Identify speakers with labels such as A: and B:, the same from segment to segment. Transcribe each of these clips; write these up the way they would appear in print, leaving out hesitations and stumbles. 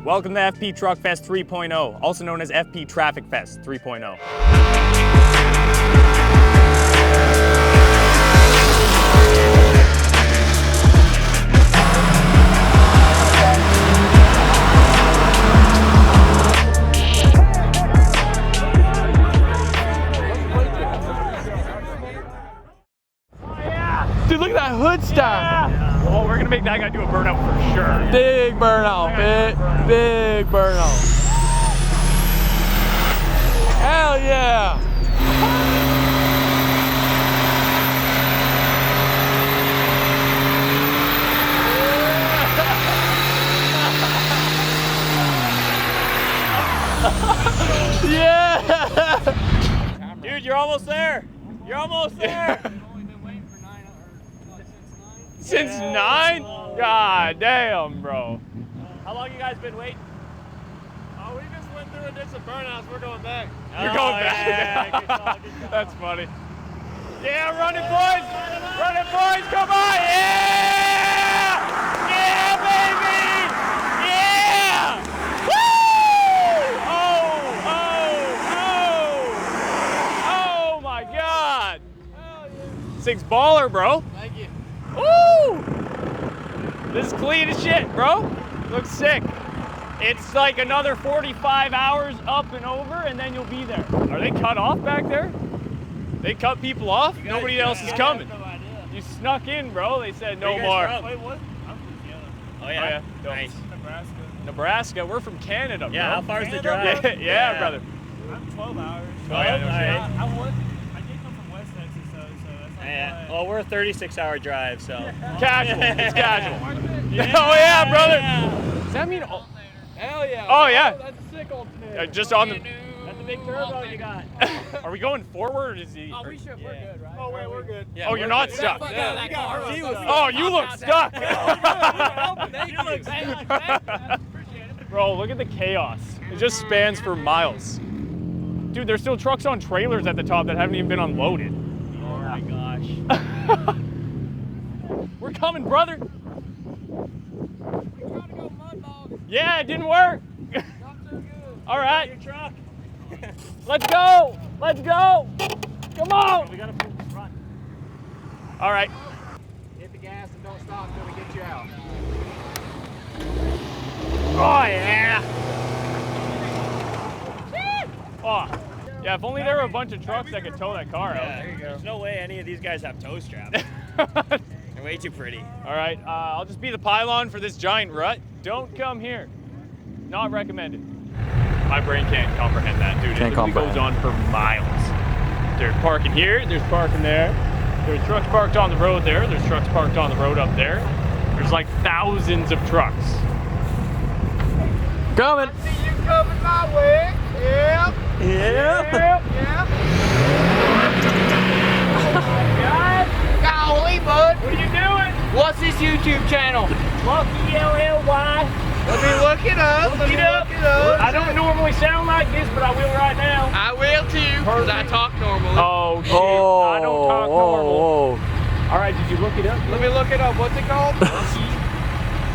A: Welcome to FP Truck Fest 3.0, also known as FP Traffic Fest 3.0.
B: Dude, look at that hood stack.
A: Yeah. Oh, we're gonna make that guy do a burnout for sure.
B: Big burnout, big burnout. Hell yeah. Yeah.
A: Dude, you're almost there. You're almost there. Since 9? God damn, bro. How long you guys been waiting?
C: Oh, we just went through and did some burnouts. We're going back.
A: You're going back.
C: Yeah, good call.
A: That's funny. Yeah, run it, boys. Run it, boys. Come on. Yeah. Yeah, baby. Yeah. Woo. Oh my God. Six baller, bro.
C: Thank you.
A: Woo! This is clean as shit, bro. Looks sick. It's like another 45 hours up and over, and then you'll be there. Are they cut off back there? They cut people off? Nobody else is coming.
C: No idea.
A: You snuck in, bro. They said no
C: Where you
A: more.
C: guys from? Wait, what? I'm from Canada.
A: Oh yeah.
C: Nice. Nebraska.
A: Nebraska. We're from Canada,
C: Yeah,
A: bro.
C: how far is the
A: Yeah,
C: drive?
A: yeah, brother.
C: I'm 12 hours.
A: Oh, yeah, no shit.
C: I did come from West Texas, so that's like
D: Yeah. Well, we're a 36-hour drive, so.
A: Casual. It's casual.
C: Yeah.
A: Oh yeah, brother.
C: Yeah.
A: Does that mean?
B: Hell yeah.
A: Oh yeah.
B: That's a sick old pig.
A: Just on the.
C: That's a big turbo you got.
A: Are we going forward? Or is he?
B: Oh, we should. We're good, right?
C: Oh, wait, we're good.
A: Oh, you're not stuck.
C: He was
A: Oh, you look stuck.
C: Appreciate it.
A: Bro, look at the chaos. It just spans for miles. Dude, there's still trucks on trailers at the top that haven't even been unloaded.
D: Oh my gosh.
A: We're coming, brother. Yeah, it didn't work. All right.
C: Your truck.
A: Let's go. Let's go. Come on.
C: We gotta pull the front.
A: All right.
B: Hit the gas and don't stop until we get you out.
A: Oh, yeah. Oh. Yeah, if only there were a bunch of trucks that could tow that car out.
D: There you go. There's no way any of these guys have toe straps. They're way too pretty.
A: All right, I'll just be the pylon for this giant rut. Don't come here. Not recommended. My brain can't comprehend that, dude.
B: Can't
A: It literally goes on for miles. There's parking here, there's parking there. There's trucks parked on the road there. There's trucks parked on the road up there. There's like thousands of trucks.
B: Coming.
C: See you coming my way. Yep.
B: Yeah.
C: Yep. Golly, bud.
A: What are you doing?
C: What's this YouTube channel?
A: Lucky LLY.
C: Let me look it up.
A: Look it up. I don't normally sound like this, but I will right now.
C: I will too, because I talk normally.
A: Oh, shit. I don't talk normal. All right, did you look it up?
C: Let me look it up. What's it called?
A: Lucky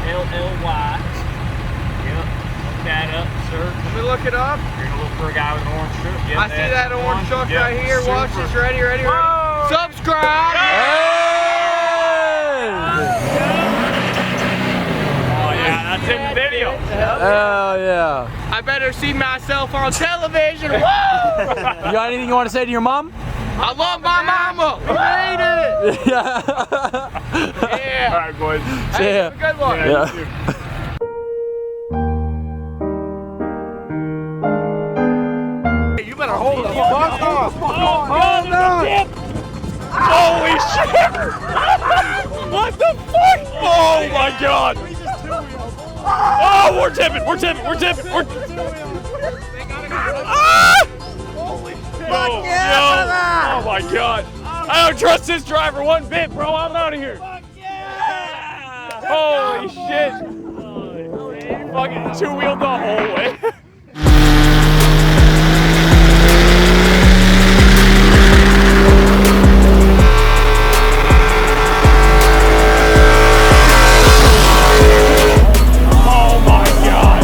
A: LLY. Yep. Look that up, sir.
C: Let me look it up.
A: You're gonna look for a guy with an orange shirt. Yep,
C: I see that orange truck right here. Watch this. Ready, ready, ready.
A: Whoa.
C: Subscribe.
A: Oh yeah, that's in the video.
B: Hell yeah.
C: I better see myself on television. Woo!
B: You got anything you want to say to your mom?
C: I love my mama. We made it.
B: Yeah.
C: Yeah.
A: All right, boys.
B: See
C: Hey,
B: ya.
C: have a good one.
A: Yeah,
B: Yeah.
A: you too.
C: You better hold the fuck off.
A: Oh no! Holy shit! What the fuck? Oh my god! Oh, we're tipping! We're tipping! We're tipping! We're ah! Holy shit! Oh, oh my god! I don't trust this driver one bit, bro. I'm out of here. Holy shit! Fucking two-wheeled the whole way. Oh my god!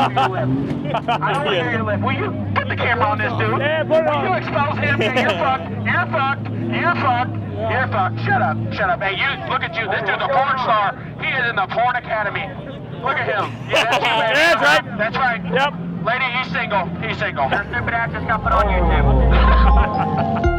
E: hear your lip. I don't want to hear your lip. Will you put the camera on this dude?
A: Yeah, put it
E: Will
A: on.
E: you expose him? Yeah, you're fucked. You're fucked. You're fucked. You're fucked. Shut up. Shut up. Hey, you, look at you. This dude's a porn star. He is in the porn academy. Look at him. Yeah, that's you, man.
A: Yeah, that's right.
E: That's right.
A: Yep.
E: Lady, he's single. He's single. Your stupid ass just got put on YouTube.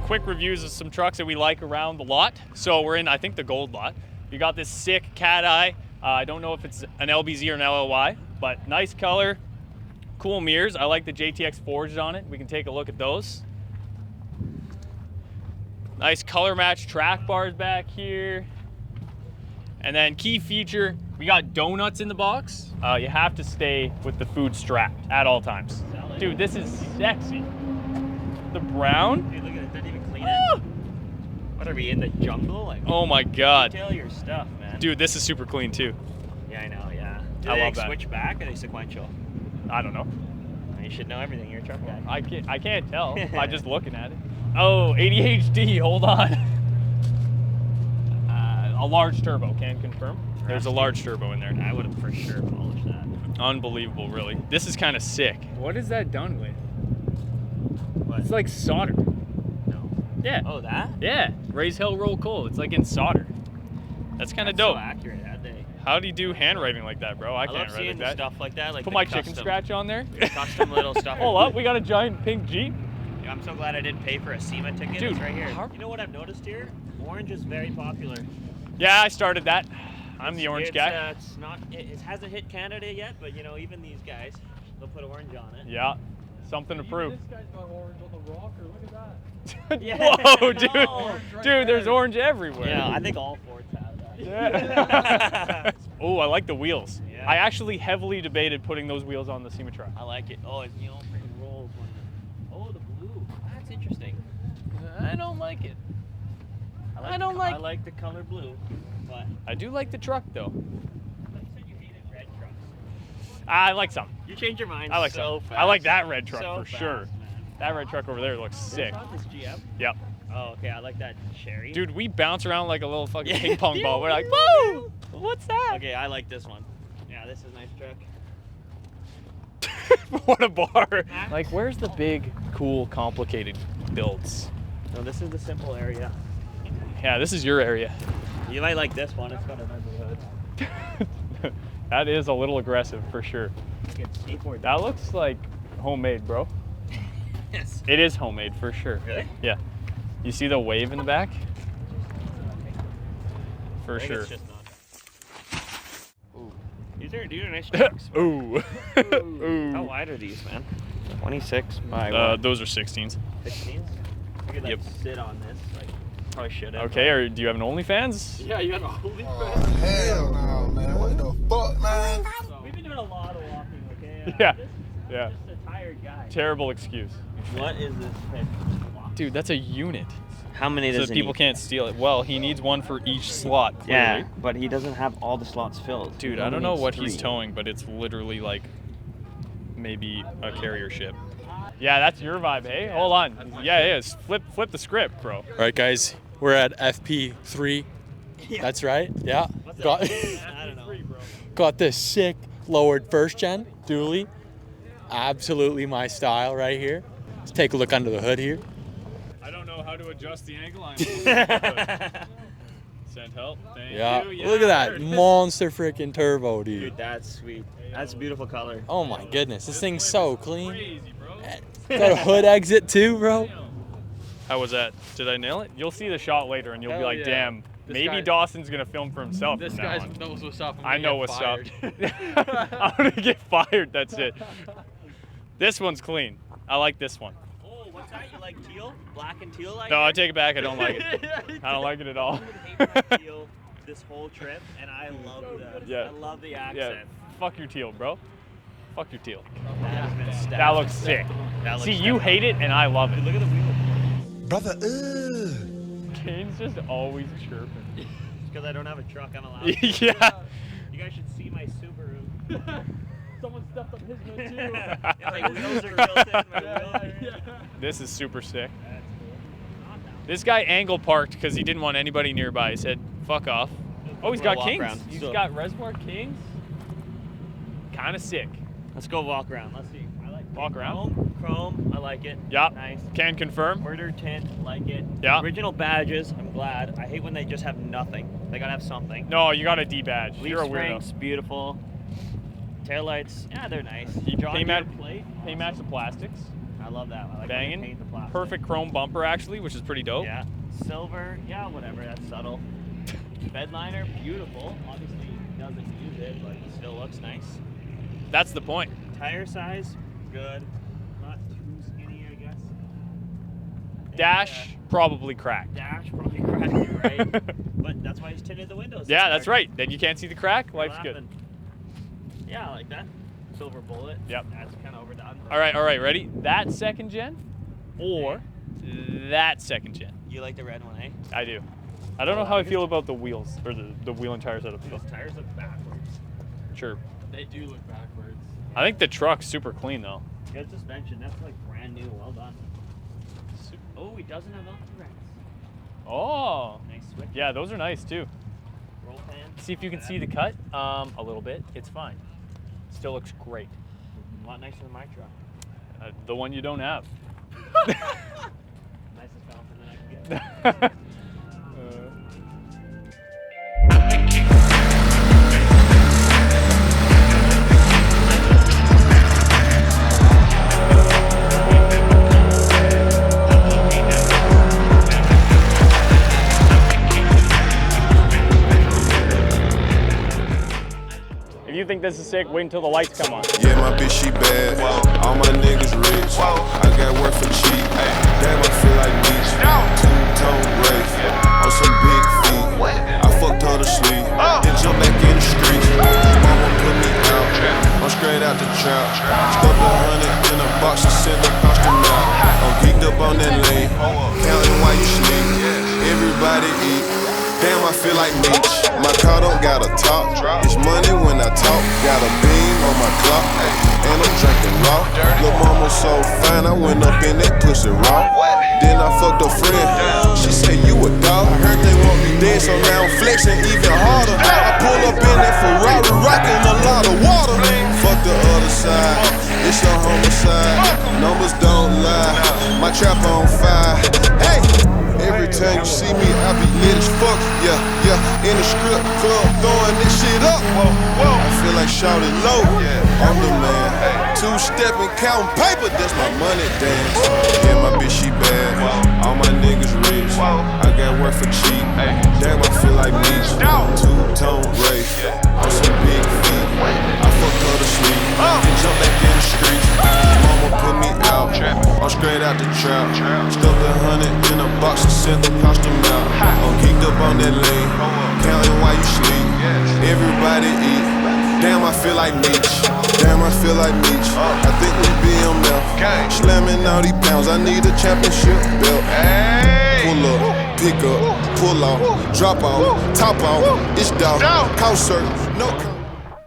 A: Quick reviews of some trucks that we like around the lot. So we're in, I think, the gold lot. You got this sick cat eye. I don't know if it's an LBZ or an LLY, but nice color, cool mirrors. I like the JTX forged on it. We can take a look at those. Nice color match track bars back here. And then key feature, we got donuts in the box. You have to stay with the food strapped at all times. Dude, this is sexy. The brown.
D: Dude, look at it. Doesn't even clean it. What are we in the jungle? Like,
A: oh my god.
D: Detail your stuff, man.
A: Dude, this is super clean too.
D: Yeah, I know. Yeah. Do
A: I
D: they
A: love that.
D: switch back? Or are they sequential?
A: I don't know.
D: You should know everything. You're a truck guy.
A: I can't tell by just looking at it. Oh, ADHD. Hold on. A large turbo. Can confirm. There's a large turbo in there.
D: I would have for sure polished that.
A: Unbelievable, really. This is kind of sick. What is that done with?
D: What?
A: It's like solder.
D: No.
A: Yeah.
D: Oh, that?
A: Yeah. Raise hell, roll coal. It's like in solder. That's kind of dope.
D: So accurate, had they?
A: How do you do handwriting like that, bro? I
D: love
A: can't write
D: seeing
A: like that.
D: stuff like that. Like
A: Put
D: the
A: my
D: custom,
A: chicken scratch on there.
D: Custom little stuff.
A: Hold up, we got a giant pink Jeep.
D: Yeah, I'm so glad I didn't pay for a SEMA ticket.
A: Dude,
D: It's right here.
A: how-
D: You know what I've noticed here? Orange is very popular.
A: Yeah, I started that. I'm the orange guy.
D: It's not. It hasn't hit Canada yet, but you know, even these guys, they'll put orange on it.
A: Yeah, something to prove.
B: This guy's got orange on the rocker. Look at that.
D: Yeah,
A: Whoa,
D: I
A: dude.
D: know.
A: Dude, there's orange everywhere.
D: Yeah, I think all Fords have that.
A: Yeah. Oh, I like the wheels.
D: Yeah.
A: I actually heavily debated putting those wheels on the SEMA truck.
D: I like it. Oh, you know, freaking rolls one. Oh, the blue. That's interesting.
A: I don't like it.
D: I like the color blue, but
A: I do like the truck though.
D: you said you hated red trucks.
A: I like some.
D: You changed your mind
A: I like
D: so
A: some.
D: fast.
A: I like that red truck
D: So
A: for sure.
D: fast, man.
A: That red truck over there looks sick.
D: This GM?
A: Yep.
D: Oh, okay. I like that cherry.
A: Dude, we bounce around like a little fucking
D: Yeah.
A: ping pong ball. We're like, woo! What's that?
D: Okay, I like this one. Yeah, this is a nice truck.
A: What a bar. Like, where's the big, cool, complicated builds?
D: No, this is the simple area.
A: Yeah, this is your area.
D: You might like this one. It's got a nice hood.
A: That is a little aggressive for sure.
D: Get skateboard.
A: That looks like homemade, bro.
D: Yes.
A: It is homemade for sure.
D: Really?
A: Yeah. You see the wave in the back? For
D: I think
A: sure.
D: it's just not. Ooh. These are nice trucks.
A: Ooh. Ooh.
D: How wide are these, man? 26 by
A: Those are 16s.
D: 16s? I could like
A: Yep.
D: sit on this. Like, probably should have.
A: Okay, or do you have an OnlyFans?
D: Yeah, you got a holy
F: Hell no, man. What the fuck, man?
D: We've been doing a lot of walking, okay?
A: Yeah.
D: This is
A: Yeah.
D: just a tired guy.
A: Terrible excuse.
D: What is this thing?
A: Dude, that's a unit.
D: How many
A: So
D: does
A: that
D: he
A: people
D: need?
A: can't steal it. Well, he needs one for each slot,
D: Yeah,
A: clearly.
D: but he doesn't have all the slots filled.
A: Dude,
D: He
A: I
D: only
A: don't know
D: needs
A: what he's
D: 3.
A: towing, but it's literally like maybe a carrier ship. Yeah, that's your vibe, hey? Hold on. Yeah, it is. Flip the script, bro.
B: All right, guys, we're at FP3. That's right. Yeah.
D: What's
B: Got,
D: that? I don't know.
B: got this sick lowered first gen dually. Absolutely my style right here. Let's take a look under the hood here.
A: I don't know how to adjust the angle. I'm send help. Thank
B: Yeah.
A: you.
B: Look at that monster freaking turbo,
D: Dude,
B: dude.
D: that's sweet. That's a beautiful color.
B: Oh my goodness, this thing's so clean.
A: Crazy, bro.
B: Got a hood exit too, bro.
A: How was that? Did I nail it? You'll see the shot later, and you'll be
B: Hell
A: like,
B: yeah.
A: "Damn,
B: This
A: maybe
B: guy-
A: Dawson's gonna film for himself."
B: This
A: from now
B: guy
A: on.
B: knows what's up.
A: I know what's up. I'm gonna get fired. That's it. This one's clean. I like this one.
D: Oh, what's that? You like teal? Black and teal like
A: No, I
D: that?
A: take it back. I don't like it. I don't like it at all.
D: I've been hating teal this whole trip, and I love the,
A: Yeah.
D: I love the
A: Yeah.
D: accent.
A: Fuck your teal, bro. Fuck your teal.
D: That has been stacked.
A: That looks sick.
D: That looks
A: See, you
D: stacked.
A: hate it, and I love
D: Dude,
A: it.
D: look at the wheel.
F: Brother,
A: Kane's just always chirping.
D: Because I don't have a truck, I'm allowed.
A: Yeah.
D: You guys should see my Subaru.
B: Someone stepped up his hood too.
D: Yeah, my wheels are tilted. My wheels are...
A: This is super sick.
D: That's cool. Not that
A: This guy angle parked because he didn't want anybody nearby. He said, "Fuck off." Oh, he's
D: We'll
A: got
D: walk
A: kings.
D: around.
A: He's
D: So-
A: got Reservoir Kings. Kind of sick.
D: Let's go walk around. Let's see. I like
A: Walk around?
D: Chrome. I like it.
A: Yup.
D: Nice.
A: Can confirm.
D: Murder tint. Like it.
A: Yeah.
D: Original badges. I'm glad. I hate when they just have nothing. They gotta have something.
A: No, you got a D badge.
D: Leaf
A: You're a
D: springs.
A: weirdo.
D: Beautiful. Taillights. Yeah, they're nice.
A: You
D: John
A: pay
D: Deere
A: match-
D: plate.
A: Pay match the plastics.
D: I love that. I like when they
A: Banging.
D: paint the plastic.
A: Perfect chrome bumper actually, which is pretty dope.
D: Yeah. Silver. Yeah, whatever. That's subtle. Bed liner. Beautiful. Obviously doesn't use it, but it still looks nice.
A: That's the point.
D: Tire size. Good. Not too skinny, I guess.
A: Dash probably cracked.
D: Dash probably cracked, right? But that's why he's tinted the windows.
A: Yeah, that's right. Then you can't see the crack.
D: We're
A: Life's good.
D: laughing. Yeah, I like that. Silver bullet.
A: Yep.
D: That's kind of overdone.
A: All right, ready? That second gen or that second gen?
D: You like the red one, eh?
A: I do. I don't know how I feel about the wheels or the wheel and tire setup.
D: Those tires look backwards.
A: Sure.
B: They do look backwards.
A: I think the truck's super clean though.
D: Good suspension. That's like brand new. Well done. Oh, he doesn't have Velcro.
A: Oh.
D: Nice switch.
A: Yeah, those are nice too.
D: Roll pan.
A: See if you can see the cut a little bit. It's fine. Still looks great.
D: A lot nicer than my truck.
A: The one you don't have.
D: Nicest compliment I can get.
A: If you think this is sick, wait until the lights come on.
F: yeah, my bitch, she bad. All my niggas rich. I got work for cheap. Damn, I feel like me. Two-tone race. On some big feet. I fucked her to sleep. Then jump back in the street. Mama put me out. I'm straight out the trap. Stuffed 100 in a box and sent the costume out. I'm geeked up on that lane. Counting while you sleep. Everybody eat. Damn, I feel like Meech. My car don't got a top. It's money when I talk. Got a beam on my clock. And I'm drinking raw. Lil' mama so fine, I went up in that pussy raw. Then I fucked a friend. She said, you a dog. I heard they want me dead, so now I'm flexing even harder. I pull up in that Ferrari, rocking a lot of water. Fuck the other side. It's a homicide. Numbers don't lie. My trap on fire. Hey! Every time you see me, I be lit as fuck. Yeah, in the strip club, throwing this shit up. I feel like shouting low. I'm the man. Two-stepping, counting paper, that's my money dance. Yeah, my bitch, she bad. All my niggas rich. I got work for cheap. Damn, I feel like me. Two-tone race. On some big feet. I fucked her to sleep. Then jump back in the street. Mama put me out. I'm straight out the trap. Stuffed 100 in a box and sent the costume out. I'm geeked up on that lane. Counting while you sleep. Everybody eat. Damn, I feel like Meech. Damn, I feel like Meech. I think we BMF. Slamming all these pounds. I need a championship belt. Pull up, pick up, pull off, drop off, top off. It's dog. Cow certain. No.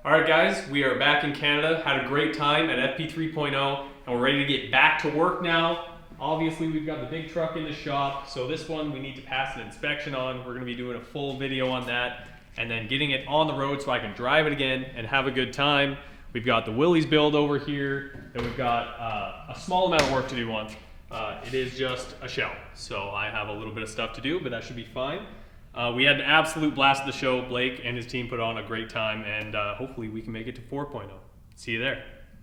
A: All right, guys, we are back in Canada. Had a great time at FP 3.0, and we're ready to get back to work now. Obviously, we've got the big truck in the shop, so this one we need to pass an inspection on. We're gonna be doing a full video on that, and then getting it on the road so I can drive it again and have a good time. We've got the Willys build over here, and we've got a small amount of work to do on.
C: It is just a shell, so I have a little bit of stuff to do, but that should be fine. We had an absolute blast at the show. Blake and his team put on a great time, and hopefully we can make it to 4.0. See you there.